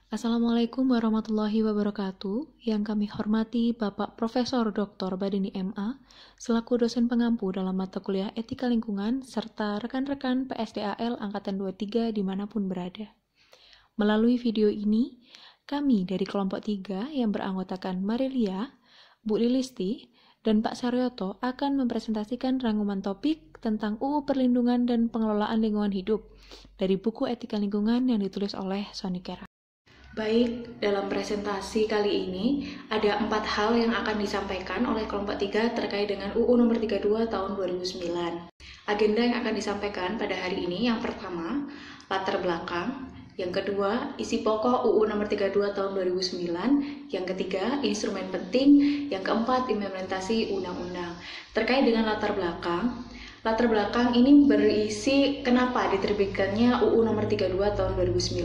Assalamualaikum warahmatullahi wabarakatuh. Yang kami hormati Bapak Profesor Dr. Badini MA, selaku dosen pengampu dalam mata kuliah Etika Lingkungan, serta rekan-rekan PSDAL Angkatan 23 dimanapun berada. Melalui video ini, kami dari kelompok 3 yang beranggotakan Marilia, Bu Lilisti, dan Pak Saryoto akan mempresentasikan rangkuman topik tentang UU Perlindungan dan Pengelolaan Lingkungan Hidup dari buku Etika Lingkungan yang ditulis oleh Sonikera. Baik, dalam presentasi kali ini ada 4 hal yang akan disampaikan oleh kelompok 3 terkait dengan UU nomor 32 tahun 2009. Agenda yang akan disampaikan pada hari ini yang pertama, latar belakang, yang kedua, isi pokok UU nomor 32 tahun 2009, yang ketiga, instrumen penting, yang keempat, implementasi undang-undang. Terkait dengan latar belakang ini berisi kenapa diterbitkannya UU nomor 32 tahun 2009.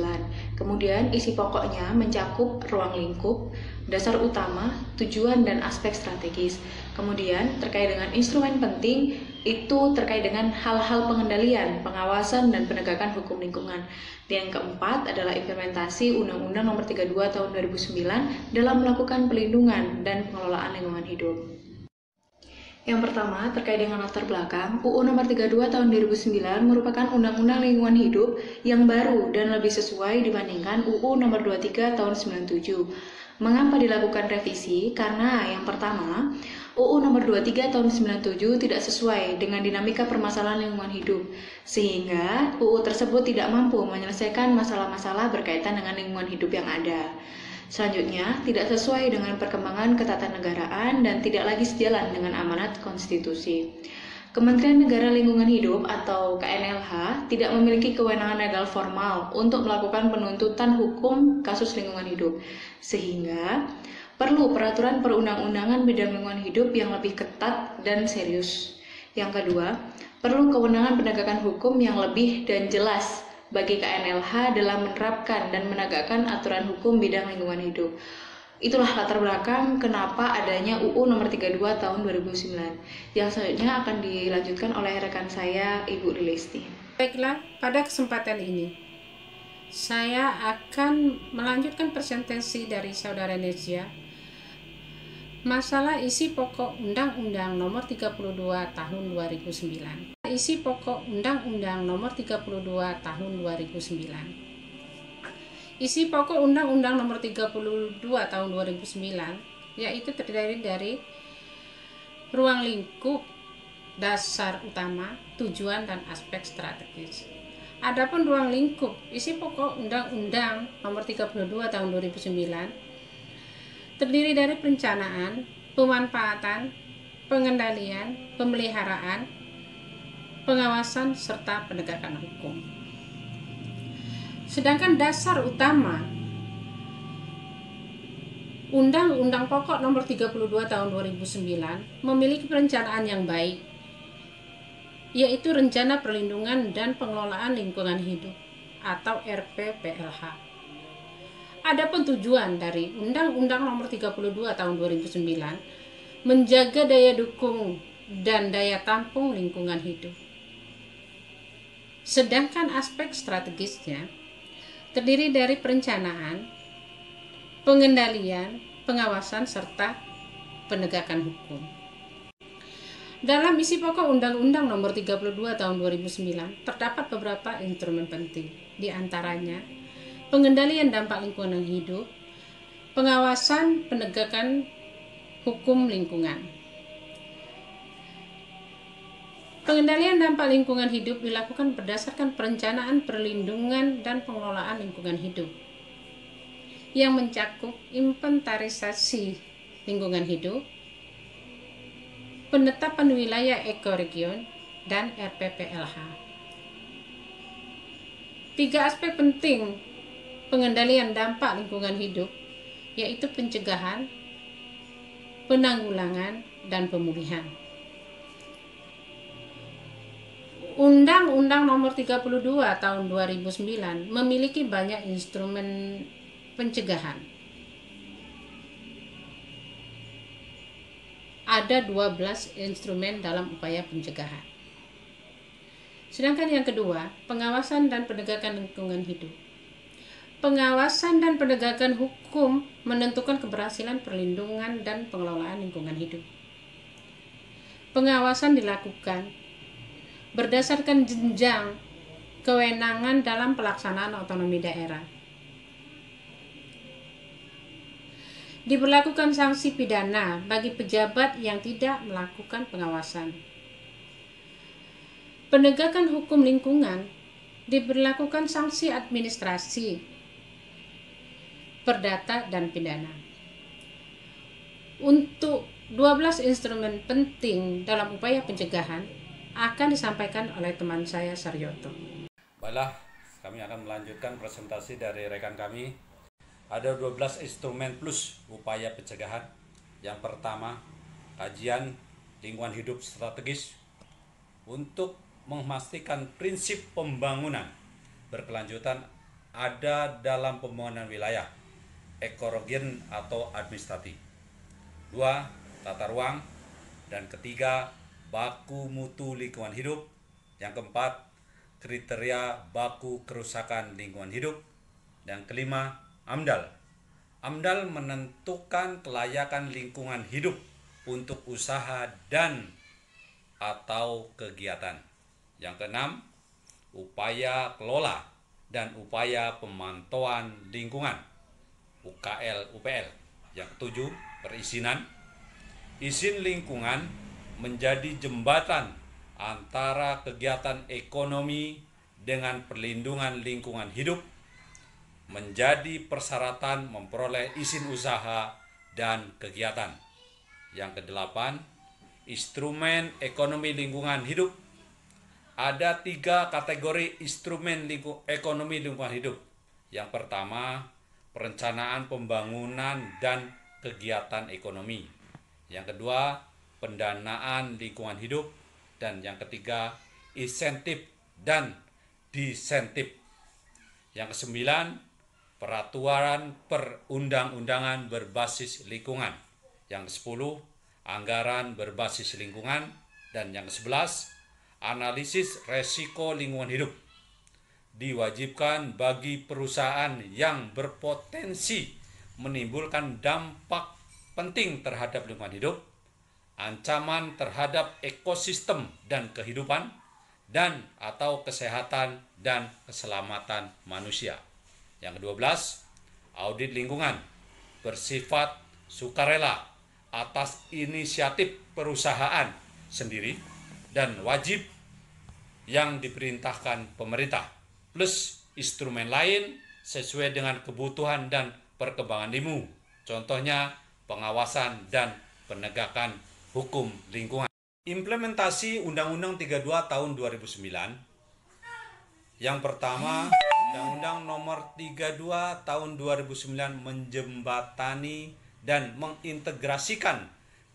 Kemudian isi pokoknya mencakup ruang lingkup, dasar utama, tujuan dan aspek strategis. Kemudian terkait dengan instrumen penting itu terkait dengan hal-hal pengendalian, pengawasan dan penegakan hukum lingkungan. Dan yang keempat adalah implementasi Undang-Undang nomor 32 tahun 2009 dalam melakukan pelindungan dan pengelolaan lingkungan hidup. Yang pertama, terkait dengan latar belakang, UU nomor 32 tahun 2009 merupakan Undang-Undang Lingkungan Hidup yang baru dan lebih sesuai dibandingkan UU nomor 23 tahun 97. Mengapa dilakukan revisi? Karena yang pertama, UU nomor 23 tahun 97 tidak sesuai dengan dinamika permasalahan lingkungan hidup, sehingga UU tersebut tidak mampu menyelesaikan masalah-masalah berkaitan dengan lingkungan hidup yang ada. Selanjutnya, tidak sesuai dengan perkembangan ketatanegaraan dan tidak lagi sejalan dengan amanat konstitusi. Kementerian Negara Lingkungan Hidup atau KNLH tidak memiliki kewenangan legal formal untuk melakukan penuntutan hukum kasus lingkungan hidup, sehingga perlu peraturan perundang-undangan bidang lingkungan hidup yang lebih ketat dan serius. Yang kedua, perlu kewenangan penegakan hukum yang lebih dan jelas bagi KNLH dalam menerapkan dan menegakkan aturan hukum bidang lingkungan hidup. Itulah latar belakang kenapa adanya UU nomor 32 tahun 2009. Yang selanjutnya akan dilanjutkan oleh rekan saya, Ibu Lilisti. Baiklah, pada kesempatan ini saya akan melanjutkan presentasi dari Saudara Nezia masalah isi pokok Undang-Undang nomor 32 tahun 2009. Isi pokok Undang-Undang nomor 32 tahun 2009. Isi pokok Undang-Undang nomor 32 tahun 2009 yaitu terdiri dari ruang lingkup, dasar utama, tujuan dan aspek strategis. Adapun ruang lingkup, isi pokok Undang-Undang nomor 32 tahun 2009 terdiri dari perencanaan, pemanfaatan, pengendalian, pemeliharaan, pengawasan, serta penegakan hukum. Sedangkan dasar utama Undang-Undang Pokok nomor 32 tahun 2009 memiliki perencanaan yang baik, yaitu Rencana Perlindungan dan Pengelolaan Lingkungan Hidup atau RPPLH. Adapun tujuan dari Undang-Undang nomor 32 tahun 2009 menjaga daya dukung dan daya tampung lingkungan hidup. Sedangkan aspek strategisnya terdiri dari perencanaan, pengendalian, pengawasan, serta penegakan hukum. Dalam isi pokok Undang-Undang nomor 32 tahun 2009 terdapat beberapa instrumen penting, di antaranya pengendalian dampak lingkungan hidup, pengawasan penegakan hukum lingkungan. Pengendalian dampak lingkungan hidup dilakukan berdasarkan perencanaan perlindungan dan pengelolaan lingkungan hidup yang mencakup inventarisasi lingkungan hidup, penetapan wilayah ekoregion, dan RPPLH. 3 aspek penting pengendalian dampak lingkungan hidup yaitu pencegahan, penanggulangan, dan pemulihan. Undang-Undang nomor 32 tahun 2009 memiliki banyak instrumen pencegahan. Ada 12 instrumen dalam upaya pencegahan. Sedangkan yang kedua, pengawasan dan penegakan lingkungan hidup. Pengawasan dan penegakan hukum menentukan keberhasilan perlindungan dan pengelolaan lingkungan hidup. Pengawasan dilakukan berdasarkan jenjang kewenangan dalam pelaksanaan otonomi daerah. Diberlakukan sanksi pidana bagi pejabat yang tidak melakukan pengawasan. Penegakan hukum lingkungan diberlakukan sanksi administrasi, perdata, dan pidana. Untuk 12 instrumen penting dalam upaya pencegahan akan disampaikan oleh teman saya Saryoto. Baiklah, kami akan melanjutkan presentasi dari rekan kami. Ada 12 instrumen plus upaya pencegahan. Yang pertama, kajian lingkungan hidup strategis untuk memastikan prinsip pembangunan berkelanjutan ada dalam pembangunan wilayah, ekologen atau administratif. 2. Tata ruang. Dan ketiga, baku mutu lingkungan hidup. Yang keempat, kriteria baku kerusakan lingkungan hidup. Yang kelima, AMDAL. AMDAL menentukan kelayakan lingkungan hidup untuk usaha dan atau kegiatan. Yang keenam, upaya kelola dan upaya pemantauan lingkungan, UKL-UPL. Yang ketujuh, perizinan. Izin lingkungan menjadi jembatan antara kegiatan ekonomi dengan perlindungan lingkungan hidup, menjadi persyaratan memperoleh izin usaha dan kegiatan. Yang kedelapan, instrumen ekonomi lingkungan hidup. Ada 3 kategori instrumen ekonomi lingkungan hidup. Yang pertama, perencanaan pembangunan dan kegiatan ekonomi. Yang kedua, pendanaan lingkungan hidup. Dan yang ketiga, insentif dan disentif. Yang kesembilan, peraturan perundang-undangan berbasis lingkungan. Yang ke-10, anggaran berbasis lingkungan. Dan yang ke-11, analisis resiko lingkungan hidup. Diwajibkan bagi perusahaan yang berpotensi menimbulkan dampak penting terhadap lingkungan hidup, ancaman terhadap ekosistem dan kehidupan, dan atau kesehatan dan keselamatan manusia. Yang ke-12, audit lingkungan bersifat sukarela atas inisiatif perusahaan sendiri dan wajib yang diperintahkan pemerintah, plus instrumen lain sesuai dengan kebutuhan dan perkembangan ilmu. Contohnya, pengawasan dan penegakan hukum lingkungan. Implementasi Undang-Undang 32 tahun 2009. Yang pertama, Undang-Undang Nomor 32 tahun 2009 menjembatani dan mengintegrasikan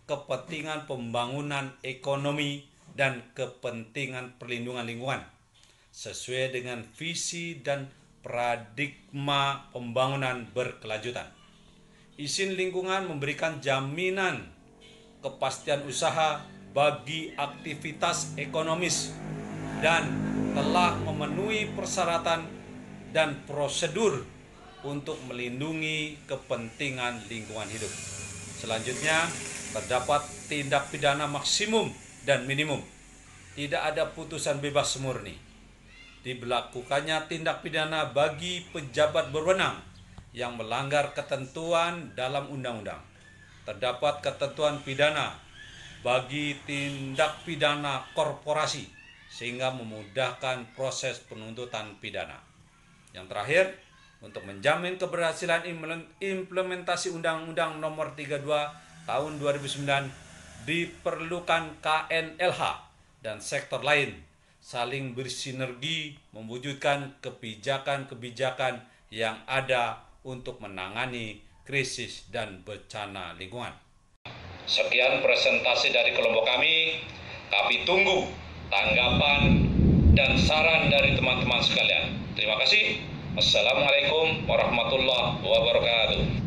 kepentingan pembangunan ekonomi dan kepentingan perlindungan lingkungan sesuai dengan visi dan paradigma pembangunan berkelanjutan. Izin lingkungan memberikan jaminan kepastian usaha bagi aktivitas ekonomis dan telah memenuhi persyaratan dan prosedur untuk melindungi kepentingan lingkungan hidup. Selanjutnya, terdapat tindak pidana maksimum dan minimum. Tidak ada putusan bebas murni. Diberlakukannya tindak pidana bagi pejabat berwenang yang melanggar ketentuan dalam undang-undang. Terdapat ketentuan pidana bagi tindak pidana korporasi sehingga memudahkan proses penuntutan pidana. Yang terakhir, untuk menjamin keberhasilan implementasi Undang-Undang Nomor 32 tahun 2009 diperlukan KNLH dan sektor lain saling bersinergi mewujudkan kebijakan-kebijakan yang ada untuk menangani krisis dan bencana lingkungan. Sekian presentasi dari kelompok kami. Kami tunggu tanggapan dan saran dari teman-teman sekalian. Terima kasih. Wassalamualaikum warahmatullahi wabarakatuh.